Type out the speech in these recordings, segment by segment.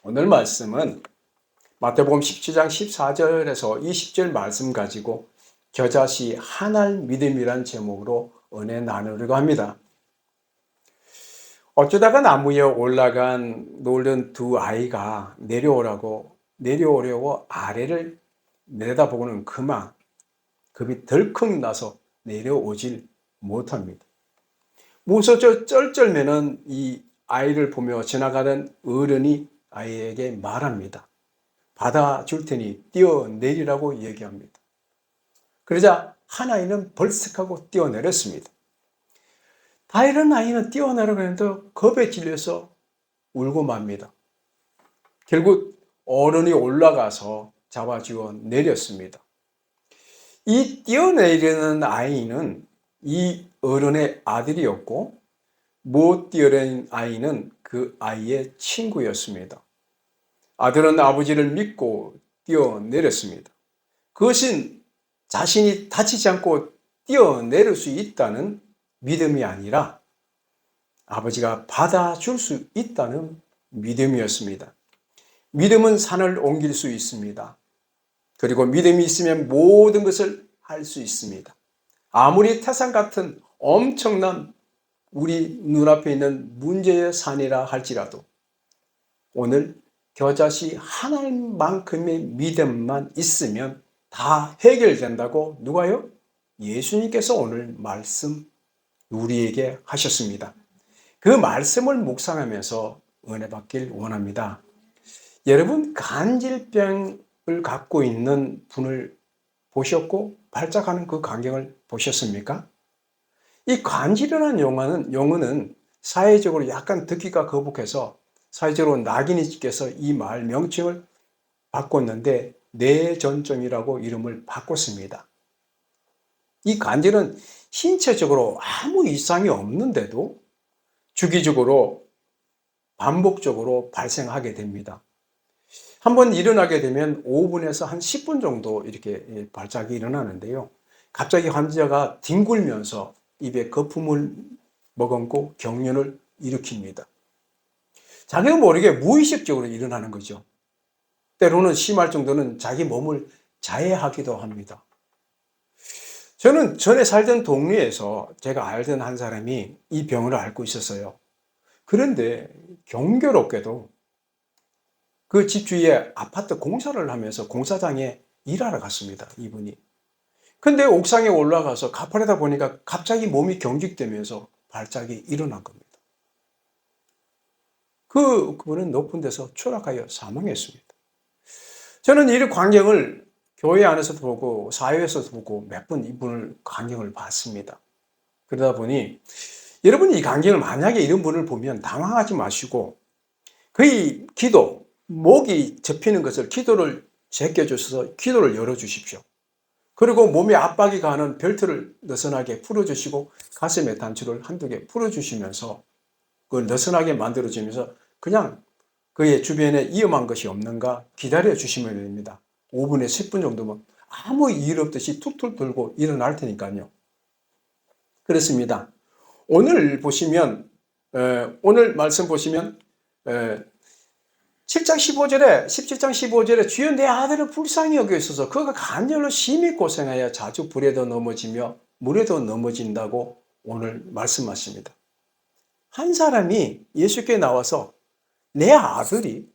오늘 말씀은 마태복음 17장 14절에서 20절 말씀 가지고 겨자씨 하나의 믿음이란 제목으로 은혜 나누려고 합니다. 어쩌다가 나무에 올라간 놀던 두 아이가 내려오려고 아래를 내다보고는 그만 급이 덜컥 나서 내려오질 못합니다. 무서져 쩔쩔매는 이 아이를 보며 지나가던 어른이 아이에게 말합니다. 받아줄 테니 뛰어내리라고 얘기합니다. 그러자 한 아이는 벌떡하고 뛰어내렸습니다. 다른 아이는 뛰어내려고 했는데 겁에 질려서 울고 맙니다. 결국 어른이 올라가서 잡아주어 내렸습니다. 이 뛰어내리는 아이는 이 어른의 아들이었고 못 뛰어낸 아이는 그 아이의 친구였습니다. 아들은 아버지를 믿고 뛰어내렸습니다. 그것은 자신이 다치지 않고 뛰어내릴 수 있다는 믿음이 아니라 아버지가 받아줄 수 있다는 믿음이었습니다. 믿음은 산을 옮길 수 있습니다. 그리고 믿음이 있으면 모든 것을 할 수 있습니다. 아무리 태산 같은 엄청난 우리 눈앞에 있는 문제의 산이라 할지라도 오늘 겨자씨 하나만큼의 믿음만 있으면 다 해결된다고 누가요? 예수님께서 오늘 말씀 우리에게 하셨습니다. 그 말씀을 묵상하면서 은혜 받길 원합니다. 여러분, 간질병을 갖고 있는 분을 보셨고 발작하는 그 광경을 보셨습니까? 이 간질이라는 용어는 사회적으로 약간 듣기가 거북해서 사회적으로 낙인이께서 이 말 명칭을 바꿨는데 뇌전증이라고 이름을 바꿨습니다. 이 간질은 신체적으로 아무 이상이 없는데도 주기적으로 반복적으로 발생하게 됩니다. 한번 일어나게 되면 5분에서 한 10분 정도 이렇게 발작이 일어나는데요. 갑자기 환자가 뒹굴면서 입에 거품을 머금고 경련을 일으킵니다. 자기가 모르게 무의식적으로 일어나는 거죠. 때로는 심할 정도는 자기 몸을 자해하기도 합니다. 저는 전에 살던 동네에서 제가 알던 한 사람이 이 병을 앓고 있었어요. 그런데 경교롭게도 그 집 주위에 아파트 공사를 하면서 공사장에 일하러 갔습니다. 이분이. 근데 옥상에 올라가서 가파르다 보니까 갑자기 몸이 경직되면서 발작이 일어난 겁니다. 그분은 높은 데서 추락하여 사망했습니다. 저는 이 광경을 교회 안에서도 보고 사회에서도 보고 몇 번 이분을 광경을 봤습니다. 그러다 보니 여러분이 이 광경을 만약에 이런 분을 보면 당황하지 마시고 그의 목이 접히는 것을 기도를 제껴주셔서 기도를 열어주십시오. 그리고 몸에 압박이 가는 벨트를 느슨하게 풀어주시고 가슴에 단추를 한두 개 풀어주시면서 그걸 느슨하게 만들어주면서 그냥 그의 주변에 위험한 것이 없는가 기다려 주시면 됩니다. 5분에 10분 정도면 아무 일 없듯이 툭툭 들고 일어날 테니까요. 그렇습니다. 오늘 말씀 보시면 17장 15절에 주여 내 아들을 불쌍히 여겨 있어서 그가 간절로 심히 고생하여 자주 불에도 넘어지며 물에도 넘어진다고 오늘 말씀하십니다. 한 사람이 예수께 나와서 내 아들이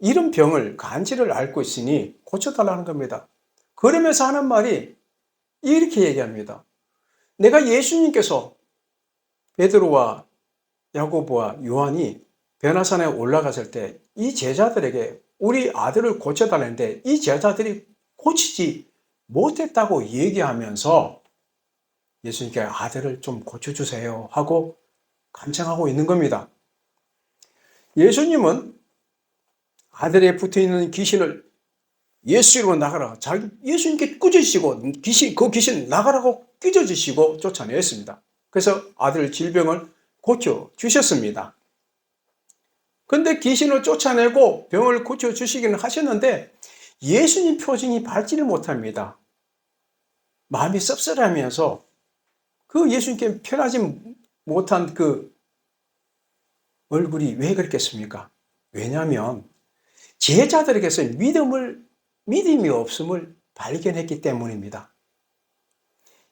이런 병을 간질을 앓고 있으니 고쳐달라는 겁니다. 그러면서 하는 말이 이렇게 얘기합니다. 내가 예수님께서 베드로와 야고보와 요한이 변화산에 올라갔을 때 이 제자들에게 우리 아들을 고쳐달라는데 이 제자들이 고치지 못했다고 얘기하면서 예수님께 아들을 좀 고쳐주세요 하고 간청하고 있는 겁니다. 예수님은 아들에 붙어있는 귀신을 예수로 나가라. 예수님께 꾸짖으시고 그 귀신 나가라고 꾸짖으시고 쫓아냈습니다. 그래서 아들 질병을 고쳐주셨습니다. 근데 귀신을 쫓아내고 병을 고쳐주시기는 하셨는데 예수님 표정이 밝지를 못합니다. 마음이 씁쓸하면서 그 예수님께 편하지 못한 그 얼굴이 왜 그랬겠습니까? 왜냐하면 제자들에게서 믿음이 없음을 발견했기 때문입니다.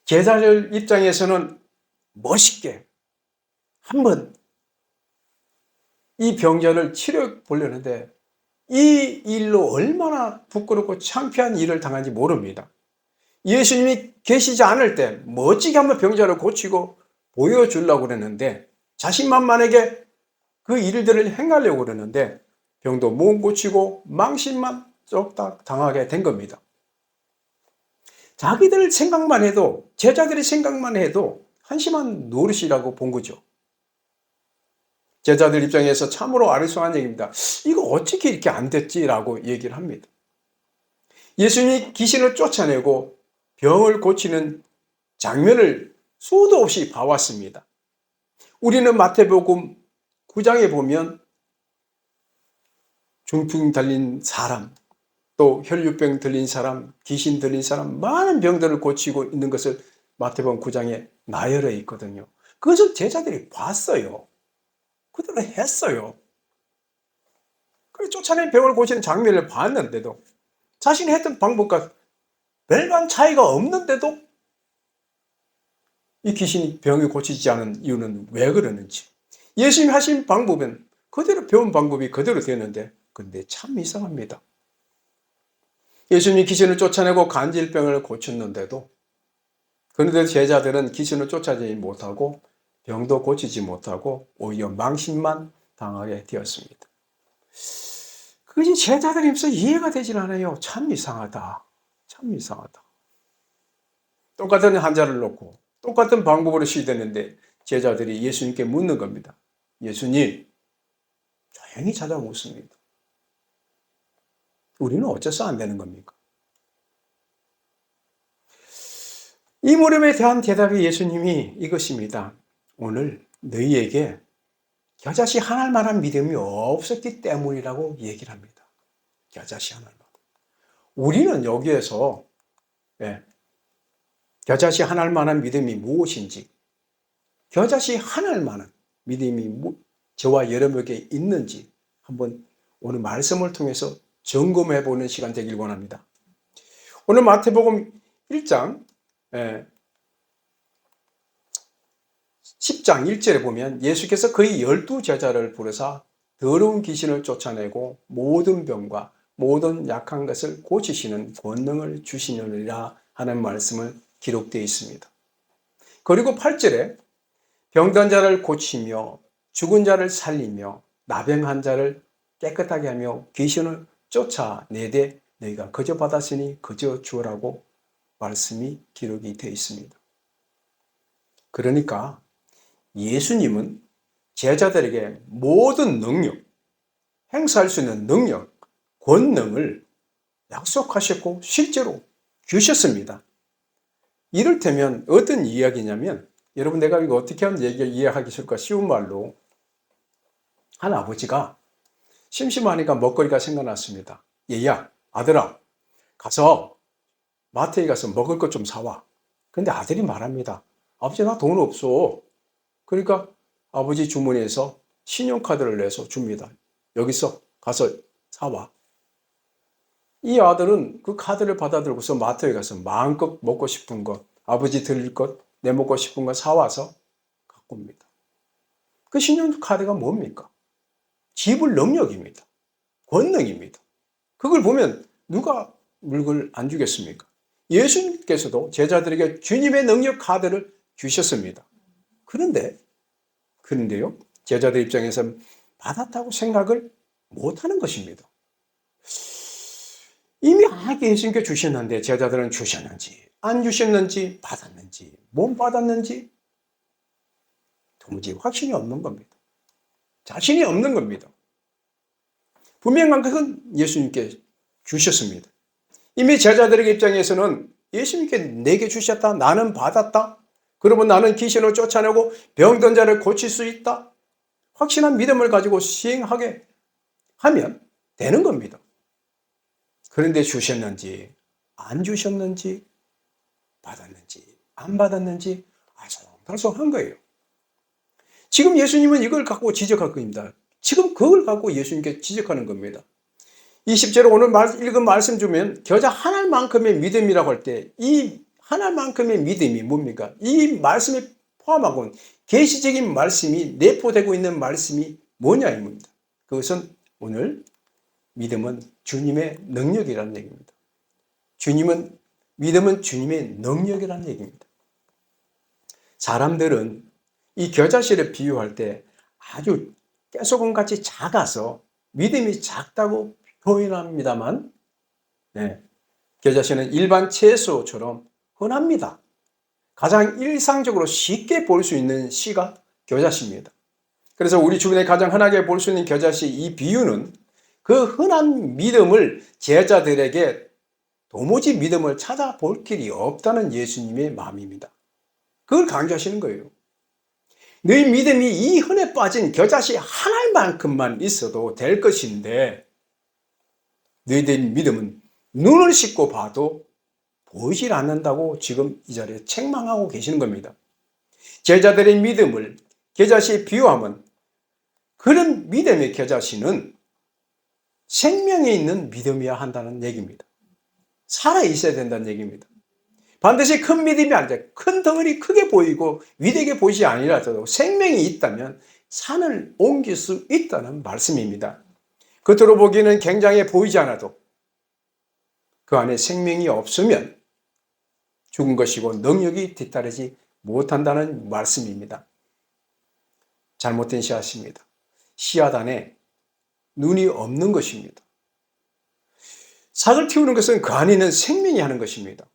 제자들 입장에서는 멋있게 한번 이 병자를 치료해 보려는데 이 일로 얼마나 부끄럽고 창피한 일을 당한지 모릅니다. 예수님이 계시지 않을 때 멋지게 한번 병자를 고치고 보여주려고 그랬는데 자신만만하게 그 일들을 행하려고 그러는데 병도 못 고치고 망신만 쏙딱 당하게 된 겁니다. 자기들 생각만 해도, 제자들의 생각만 해도 한심한 노릇이라고 본 거죠. 제자들 입장에서 참으로 아리송한 얘기입니다. 이거 어떻게 이렇게 안 됐지라고 얘기를 합니다. 예수님이 귀신을 쫓아내고 병을 고치는 장면을 수도 없이 봐왔습니다. 우리는 마태복음 9장에 보면 중풍 달린 사람, 또 혈류병 들린 사람, 귀신 들린 사람, 많은 병들을 고치고 있는 것을 마태복음 9장에 나열해 있거든요. 그것을 제자들이 봤어요. 그대로 했어요. 그래서 쫓아낸 병을 고치는 장면을 봤는데도 자신이 했던 방법과 별반 차이가 없는데도 이 귀신이 병이 고치지 않은 이유는 왜 그러는지. 예수님이 하신 방법은 그대로 배운 방법이 그대로 되는데 근데 참 이상합니다. 예수님이 귀신을 쫓아내고 간질병을 고쳤는데도 그런데 제자들은 귀신을 쫓아내지 못하고 병도 고치지 못하고 오히려 망신만 당하게 되었습니다. 그것이 제자들 입장에서 이해가 되질 않아요. 참 이상하다. 참 이상하다. 똑같은 환자를 놓고 똑같은 방법으로 시도했는데 제자들이 예수님께 묻는 겁니다. 예수님, 조용히 찾아묻습니다. 우리는 어째서 안 되는 겁니까? 이 물음에 대한 대답이 예수님이 이것입니다. 오늘 너희에게 겨자씨 한 알만한 믿음이 없었기 때문이라고 얘기를 합니다. 겨자씨 한 알만. 우리는 여기에서 겨자씨 한 알만한 믿음이 무엇인지, 겨자씨 한 알만한 믿음이 저와 여러분에게 있는지 한번 오늘 말씀을 통해서 점검해 보는 시간 되길 원합니다. 오늘 마태복음 1장 10장 1절에 보면 예수께서 그의 12제자를 부르사 더러운 귀신을 쫓아내고 모든 병과 모든 약한 것을 고치시는 권능을 주시느니라 하는 말씀을 기록되어 있습니다. 그리고 8절에 병든 자를 고치며 죽은 자를 살리며 나병한 자를 깨끗하게 하며 귀신을 쫓아내되 너희가 거저 받았으니 거저 주어라고 말씀이 기록이 되어 있습니다. 그러니까 예수님은 제자들에게 모든 능력, 행사할 수 있는 능력, 권능을 약속하셨고 실제로 주셨습니다. 이를테면 어떤 이야기냐면 여러분 내가 이거 어떻게 하면 얘기를 이해하기 쉬운 말로 한 아버지가 심심하니까 먹거리가 생각났습니다. 얘야, 아들아, 가서 마트에 가서 먹을 것 좀 사와. 근데 아들이 말합니다. 아버지 나 돈 없어. 그러니까 아버지 주머니에서 신용카드를 내서 줍니다. 여기서 가서 사와. 이 아들은 그 카드를 받아들고서 마트에 가서 마음껏 먹고 싶은 것, 아버지 드릴 것, 내 먹고 싶은 거 사와서 갖고 옵니다. 그 신용카드가 뭡니까? 지불 능력입니다. 권능입니다. 그걸 보면 누가 물건을 안 주겠습니까? 예수님께서도 제자들에게 주님의 능력 카드를 주셨습니다. 그런데요, 제자들 입장에서 받았다고 생각을 못하는 것입니다. 이미 예수님께 주셨는데 제자들은 주셨는지 안 주셨는지 받았는지 못 받았는지 도무지 확신이 없는 겁니다. 자신이 없는 겁니다. 분명한 것은 예수님께 주셨습니다. 이미 제자들의 입장에서는 예수님께 내게 주셨다, 나는 받았다, 그러면 나는 귀신을 쫓아내고 병든 자를 고칠 수 있다, 확신한 믿음을 가지고 시행하게 하면 되는 겁니다. 그런데 주셨는지 안 주셨는지 받았는지 안 받았는지 아성달성한 거예요. 지금 예수님은 이걸 갖고 지적할 겁니다. 지금 그걸 갖고 예수님께 지적하는 겁니다. 20절에 오늘 읽은 말씀 주면 겨자 한 알만큼의 믿음이라고 할 때 이 한 알만큼의 믿음이 뭡니까? 이 말씀에 포함하고 계시적인 말씀이 내포되고 있는 말씀이 뭐냐 입니다. 그것은 오늘 믿음은 주님의 능력이라는 얘기입니다. 믿음은 주님의 능력이라는 얘기입니다. 사람들은 이 겨자씨를 비유할 때 아주 깨소금같이 작아서 믿음이 작다고 표현합니다만, 겨자씨는 일반 채소처럼 흔합니다. 가장 일상적으로 쉽게 볼 수 있는 씨가 겨자씨입니다. 그래서 우리 주변에 가장 흔하게 볼 수 있는 겨자씨 이 비유는 그 흔한 믿음을 제자들에게 도무지 믿음을 찾아볼 길이 없다는 예수님의 마음입니다. 그걸 강조하시는 거예요. 너희 믿음이 이 흔해 빠진 겨자씨 한 알만큼만 있어도 될 것인데 너희들의 믿음은 눈을 씻고 봐도 보이질 않는다고 지금 이 자리에 책망하고 계시는 겁니다. 제자들의 믿음을 겨자씨에 비유하면 그런 믿음의 겨자씨는 생명에 있는 믿음이어야 한다는 얘기입니다. 살아있어야 된다는 얘기입니다. 반드시 큰 믿음이 아니라 큰 덩어리 크게 보이고 위대하게 보이지 아니라도 생명이 있다면 산을 옮길 수 있다는 말씀입니다. 겉으로 보기에는 굉장히 보이지 않아도 그 안에 생명이 없으면 죽은 것이고 능력이 뒤따르지 못한다는 말씀입니다. 잘못된 씨앗입니다. 씨앗 안에 눈이 없는 것입니다. 삭을 틔우는 것은 그 안에 있는 생명이 하는 것입니다.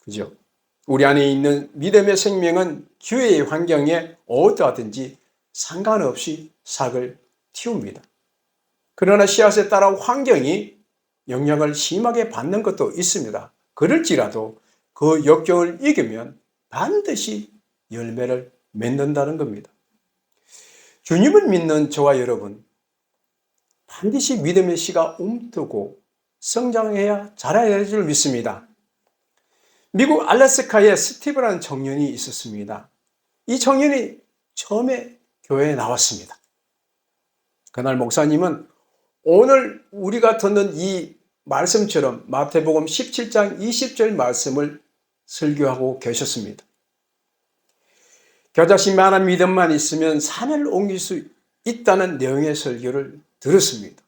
그죠? 우리 안에 있는 믿음의 생명은 기회의 환경에 어떠하든지 상관없이 삭을 틔웁니다. 그러나 씨앗에 따라 환경이 영향을 심하게 받는 것도 있습니다. 그럴지라도 그 역경을 이기면 반드시 열매를 맺는다는 겁니다. 주님을 믿는 저와 여러분, 반드시 믿음의 씨가 움트고 성장해야 자라야 할 줄 믿습니다. 미국 알래스카에 스티브라는 청년이 있었습니다. 이 청년이 처음에 교회에 나왔습니다. 그날 목사님은 오늘 우리가 듣는 이 말씀처럼 마태복음 17장 20절 말씀을 설교하고 계셨습니다. 겨자씨만한 믿음만 있으면 산을 옮길 수 있다는 내용의 설교를 들었습니다.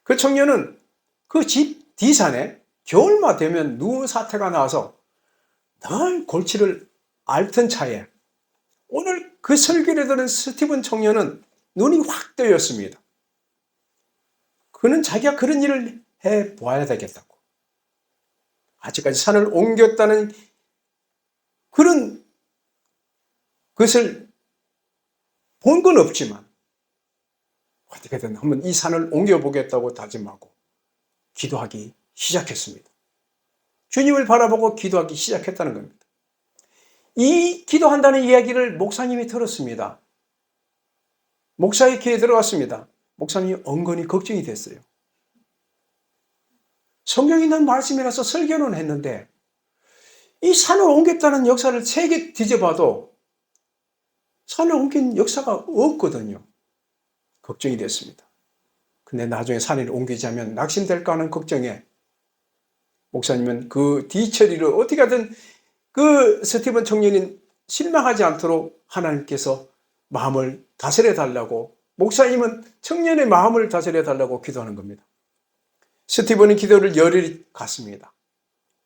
그 청년은 그 집 뒤산에 겨울만 되면 눈 사태가 나와서 늘 골치를 앓던 차에 오늘 그 설교를 들은 스티븐 청년은 눈이 확 뜨였습니다. 그는 자기가 그런 일을 해보아야 되겠다고. 아직까지 산을 옮겼다는 그런 것을 본 건 없지만 어떻게든 한번 이 산을 옮겨보겠다고 다짐하고 기도하기 시작했습니다. 주님을 바라보고 기도하기 시작했다는 겁니다. 이 기도한다는 이야기를 목사님이 들었습니다. 목사의 귀에 들어갔습니다. 목사님이 은근히 걱정이 됐어요. 성경에 있는 말씀이라서 설교는 했는데 이 산을 옮겼다는 역사를 세게 뒤져봐도 산을 옮긴 역사가 없거든요. 걱정이 됐습니다. 근데 나중에 산을 옮기자면 낙심될까 하는 걱정에 목사님은 그 뒤처리를 어떻게 하든 그 스티븐 청년이 실망하지 않도록 하나님께서 마음을 다스려 달라고, 목사님은 청년의 마음을 다스려 달라고 기도하는 겁니다. 스티븐이 기도를 열흘이 갔습니다.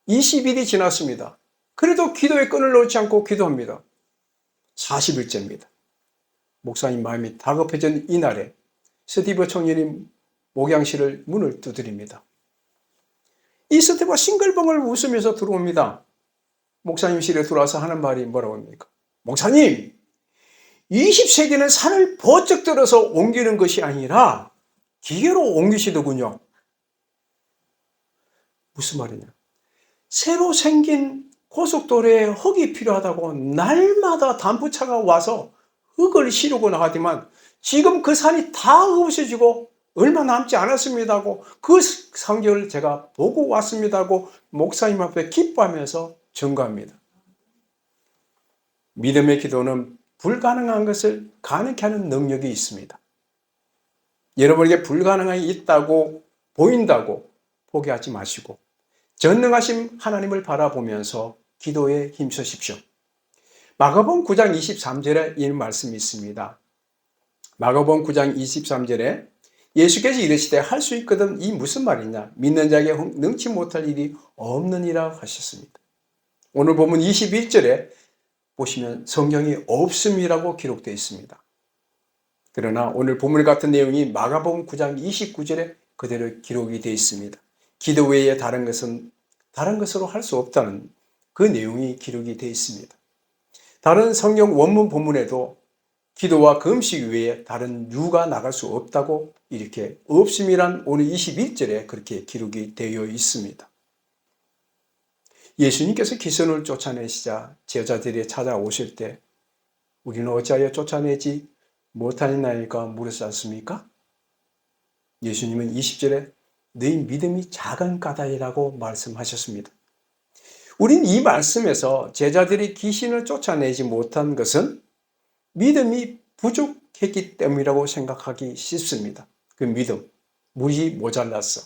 20일이 지났습니다. 그래도 기도의 끈을 놓지 않고 기도합니다. 40일째입니다. 목사님 마음이 다급해진 이날에 스티븐 청년이 목양실을 문을 두드립니다. 이 스티브가 싱글벙글 웃으면서 들어옵니다. 목사님실에 들어와서 하는 말이 뭐라고 합니까? 목사님, 20세기는 산을 번쩍 들어서 옮기는 것이 아니라 기계로 옮기시더군요. 무슨 말이냐? 새로 생긴 고속도로에 흙이 필요하다고 날마다 단부차가 와서 흙을 실고 나가지만 지금 그 산이 다 없어지고 얼마 남지 않았습니다고, 그 상경을 제가 보고 왔습니다고 목사님 앞에 기뻐하면서 증거합니다. 믿음의 기도는 불가능한 것을 가능케 하는 능력이 있습니다. 여러분에게 불가능한 게 있다고 보인다고 포기하지 마시고 전능하신 하나님을 바라보면서 기도에 힘쓰십시오. 마가복음 9장 23절에 이 말씀이 있습니다. 마가복음 9장 23절에 예수께서 이르시되 할 수 있거든 이 무슨 말이냐 믿는 자에게 능치 못할 일이 없느니라 하셨습니다. 오늘 본문 21절에 보시면 성경이 없음이라고 기록되어 있습니다. 그러나 오늘 본문 같은 내용이 마가복음 9장 29절에 그대로 기록이 되어 있습니다. 기도 외에 다른 것으로 할 수 없다는 그 내용이 기록이 되어 있습니다. 다른 성경 원문 본문에도 기도와 금식 외에 다른 유가 나갈 수 없다고 이렇게 없음이란 오늘 21절에 그렇게 기록이 되어 있습니다. 예수님께서 기선을 쫓아내시자 제자들이 찾아오실 때 우리는 어찌하여 쫓아내지 못하나이까 물으시지 않습니까? 예수님은 20절에 너희 믿음이 작은 까닭이라고 말씀하셨습니다. 우린 이 말씀에서 제자들이 귀신을 쫓아내지 못한 것은 믿음이 부족했기 때문이라고 생각하기 쉽습니다. 그 믿음, 물이 모자랐어.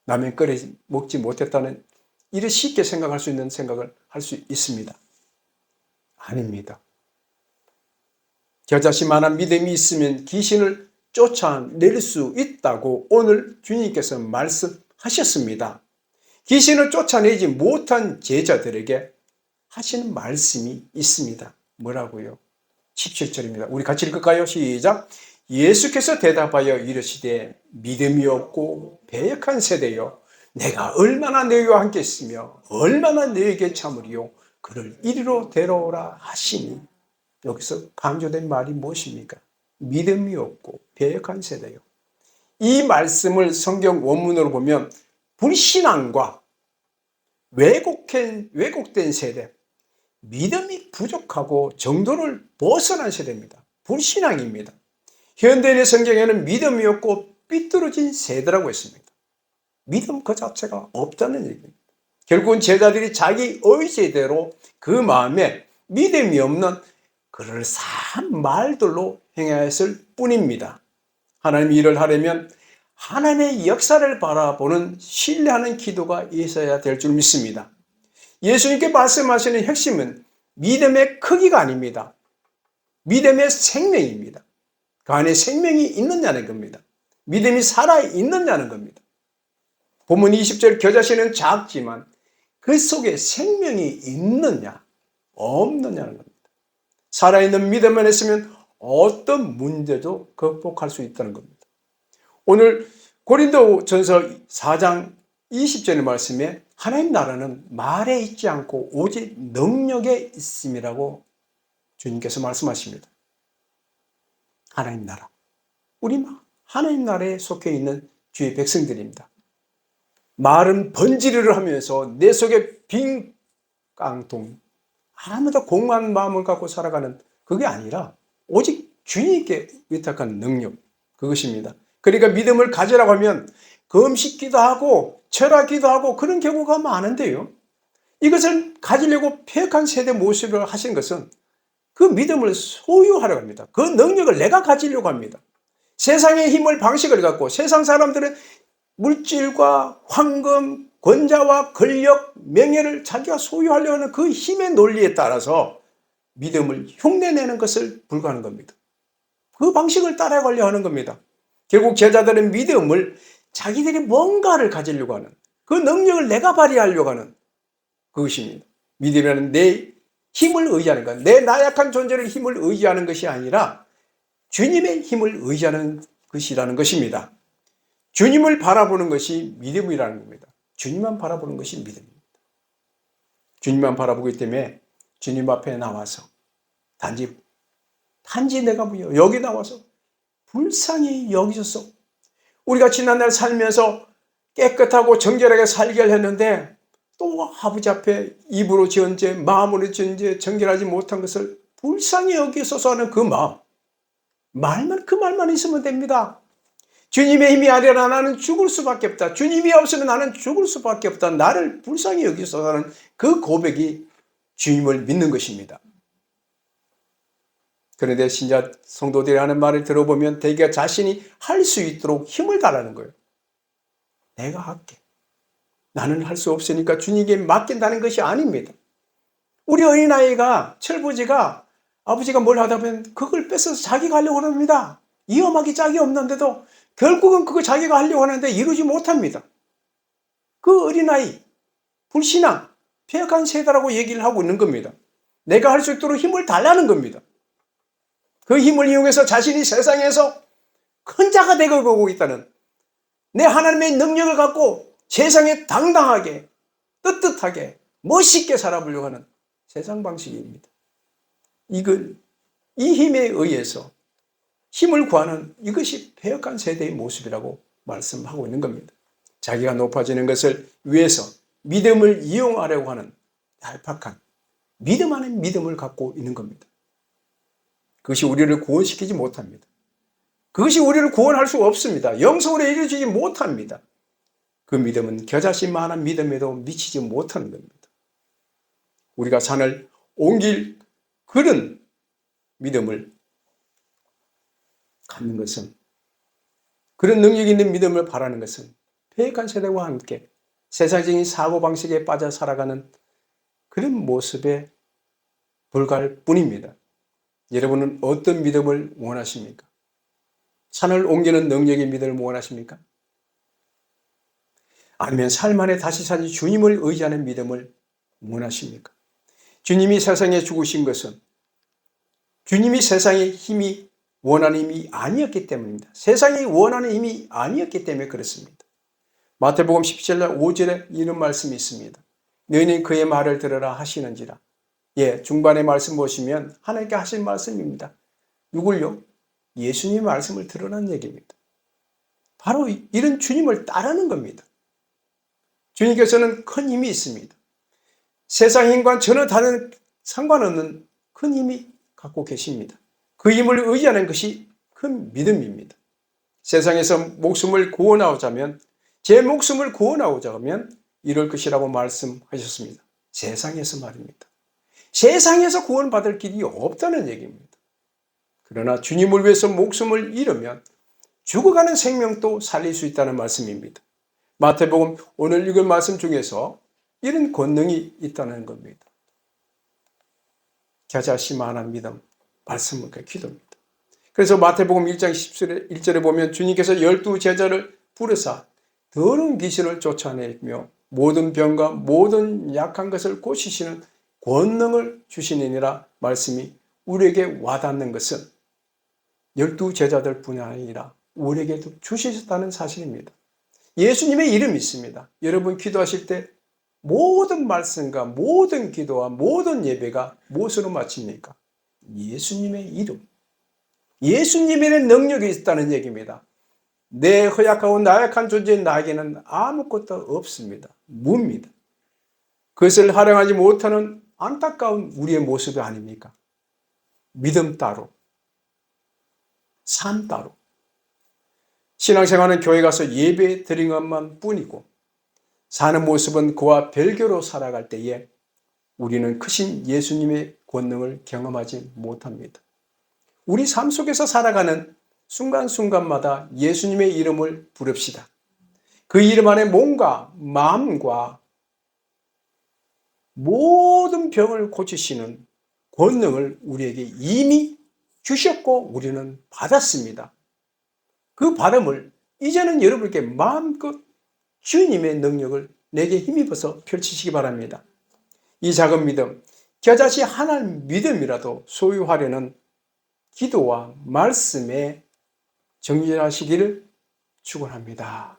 라면 끓여 먹지 못했다는 이를 쉽게 생각할 수 있는 생각을 할 수 있습니다. 아닙니다. 겨자씨만한 믿음이 있으면 귀신을 쫓아낼 수 있다고 오늘 주님께서 말씀하셨습니다. 귀신을 쫓아내지 못한 제자들에게 하시는 말씀이 있습니다. 뭐라고요? 17절입니다. 우리 같이 읽을까요? 시작. 예수께서 대답하여 이르시되 믿음이 없고 배역한 세대여 내가 얼마나 너희와 함께 있으며 얼마나 너희에게 참으리요 그를 이리로 데려오라 하시니 여기서 강조된 말이 무엇입니까? 믿음이 없고 배역한 세대요. 이 말씀을 성경 원문으로 보면 불신앙과 왜곡된 세대, 믿음이 부족하고 정도를 벗어난 세대입니다. 불신앙입니다. 현대인의 성경에는 믿음이 없고 삐뚤어진 세대라고 했습니다. 믿음 그 자체가 없다는 얘기입니다. 결국은 제자들이 자기 의지대로 그 마음에 믿음이 없는 그럴싸한 말들로 행하였을 뿐입니다. 하나님이 일을 하려면 하나님의 역사를 바라보는 신뢰하는 기도가 있어야 될 줄 믿습니다. 예수님께 말씀하시는 핵심은 믿음의 크기가 아닙니다. 믿음의 생명입니다. 그 안에 생명이 있느냐는 겁니다. 믿음이 살아있느냐는 겁니다. 본문 20절 겨자씨는 작지만 그 속에 생명이 있느냐 없느냐는 겁니다. 살아있는 믿음만 있으면 어떤 문제도 극복할 수 있다는 겁니다. 오늘 고린도전서 4장 20절의 말씀에 하나님 나라는 말에 있지 않고 오직 능력에 있음이라고 주님께서 말씀하십니다. 하나님 나라. 우리 하나님 나라에 속해 있는 주의 백성들입니다. 말은 번지르르 하면서 내 속에 빈 깡통, 아무도 공허한 마음을 갖고 살아가는 그게 아니라 오직 주님께 위탁한 능력, 그것입니다. 그러니까 믿음을 가지라고 하면 금식기도 하고 철학기도 하고 그런 경우가 많은데요. 이것을 가지려고 폐역한 세대 모습을 하신 것은 그 믿음을 소유하려고 합니다. 그 능력을 내가 가지려고 합니다. 세상의 힘을 방식을 갖고 세상 사람들은 물질과 황금, 권자와 권력, 명예를 자기가 소유하려고 하는 그 힘의 논리에 따라서 믿음을 흉내내는 것을 불가하는 겁니다. 그 방식을 따라가려고 하는 겁니다. 결국 제자들은 믿음을 자기들이 뭔가를 가지려고 하는 그 능력을 내가 발휘하려고 하는 그것입니다. 믿음이라는 내 힘을 의지하는 것, 내 나약한 존재를 힘을 의지하는 것이 아니라 주님의 힘을 의지하는 것이라는 것입니다. 주님을 바라보는 것이 믿음이라는 겁니다. 주님만 바라보는 것이 믿음입니다. 주님만 바라보기 때문에 주님 앞에 나와서 단지 내가 뭐요? 여기 나와서 불쌍히 여기셔서 우리가 지난날 살면서 깨끗하고 정결하게 살게 했는데 또 아버지 앞에 입으로 지은 죄, 마음으로 지은 죄, 정결하지 못한 것을 불쌍히 여기소서 하는 그 마음, 그 말만 있으면 됩니다. 주님의 힘이 아니라 나는 죽을 수밖에 없다. 주님이 없으면 나는 죽을 수밖에 없다. 나를 불쌍히 여기소서 하는 그 고백이 주님을 믿는 것입니다. 그런데 신자 성도들이 하는 말을 들어보면 대개 자신이 할 수 있도록 힘을 달라는 거예요. 내가 할게. 나는 할 수 없으니까 주님께 맡긴다는 것이 아닙니다. 우리 어린아이가, 철부지가 아버지가 뭘 하다 보면 그걸 뺏어서 자기가 하려고 합니다. 위험하기 짝이 없는데도 결국은 그거 자기가 하려고 하는데 이루지 못합니다. 그 어린아이, 불신앙, 폐역한 세대라고 얘기를 하고 있는 겁니다. 내가 할 수 있도록 힘을 달라는 겁니다. 그 힘을 이용해서 자신이 세상에서 큰 자가 되고 있다는, 내 하나님의 능력을 갖고 세상에 당당하게, 떳떳하게, 멋있게 살아보려고 하는 세상 방식입니다. 이 힘에 의해서 힘을 구하는 이것이 폐역한 세대의 모습이라고 말씀하고 있는 겁니다. 자기가 높아지는 것을 위해서 믿음을 이용하려고 하는 얄팍한 믿음 안에 믿음을 갖고 있는 겁니다. 그것이 우리를 구원시키지 못합니다. 그것이 우리를 구원할 수 없습니다. 영성으로 이루어지지 못합니다. 그 믿음은 겨자씨만한 믿음에도 미치지 못하는 겁니다. 우리가 산을 옮길 그런 믿음을 갖는 것은, 그런 능력 있는 믿음을 바라는 것은 폐역한 세대와 함께 세상적인 사고방식에 빠져 살아가는 그런 모습에 불과할 뿐입니다. 여러분은 어떤 믿음을 원하십니까? 산을 옮기는 능력의 믿음을 원하십니까? 아니면 삶 안에 다시 사는 주님을 의지하는 믿음을 원하십니까? 주님이 세상에 죽으신 것은 주님이 세상의 힘이 원하는 힘이 아니었기 때문입니다. 세상이 원하는 힘이 아니었기 때문에 그렇습니다. 마태복음 17장 5절에 이런 말씀이 있습니다. 너희는 그의 말을 들으라 하시는지라. 중반의 말씀 보시면 하나님께 하신 말씀입니다. 누굴요? 예수님의 말씀을 들으라는 얘기입니다. 바로 이런 주님을 따르는 겁니다. 주님께서는 큰 힘이 있습니다. 세상 힘과 전혀 다른 상관없는 큰 힘이 갖고 계십니다. 그 힘을 의지하는 것이 큰 믿음입니다. 세상에서 목숨을 구원하고자면, 제 목숨을 구원하고자 하면 이럴 것이라고 말씀하셨습니다. 세상에서 말입니다. 세상에서 구원받을 길이 없다는 얘기입니다. 그러나 주님을 위해서 목숨을 잃으면 죽어가는 생명도 살릴 수 있다는 말씀입니다. 마태복음 오늘 읽은 말씀 중에서 이런 권능이 있다는 겁니다. 겨자씨만한 믿음, 말씀을 기도입니다. 그래서 마태복음 1장 1절에 보면 주님께서 12 제자를 부르사 더러운 귀신을 쫓아내며 모든 병과 모든 약한 것을 고치시는 권능을 주시느니라 말씀이 우리에게 와닿는 것은 12 제자들 뿐 아니라 우리에게도 주시셨다는 사실입니다. 예수님의 이름이 있습니다. 여러분 기도하실 때 모든 말씀과 모든 기도와 모든 예배가 무엇으로 마칩니까? 예수님의 이름. 예수님의 능력이 있다는 얘기입니다. 내 허약하고 나약한 존재인 나에게는 아무것도 없습니다. 무입니다. 그것을 활용하지 못하는 안타까운 우리의 모습이 아닙니까? 믿음 따로, 삶 따로. 신앙생활은 교회 가서 예배 드린 것만 뿐이고 사는 모습은 그와 별개로 살아갈 때에 우리는 크신 예수님의 권능을 경험하지 못합니다. 우리 삶 속에서 살아가는 순간순간마다 예수님의 이름을 부릅시다. 그 이름 안에 몸과 마음과 모든 병을 고치시는 권능을 우리에게 이미 주셨고 우리는 받았습니다. 그 받음을 이제는 여러분께 마음껏 주님의 능력을 내게 힘입어서 펼치시기 바랍니다. 이 작은 믿음, 겨자씨 하나의 믿음이라도 소유하려는 기도와 말씀에 정진하시기를 축원합니다.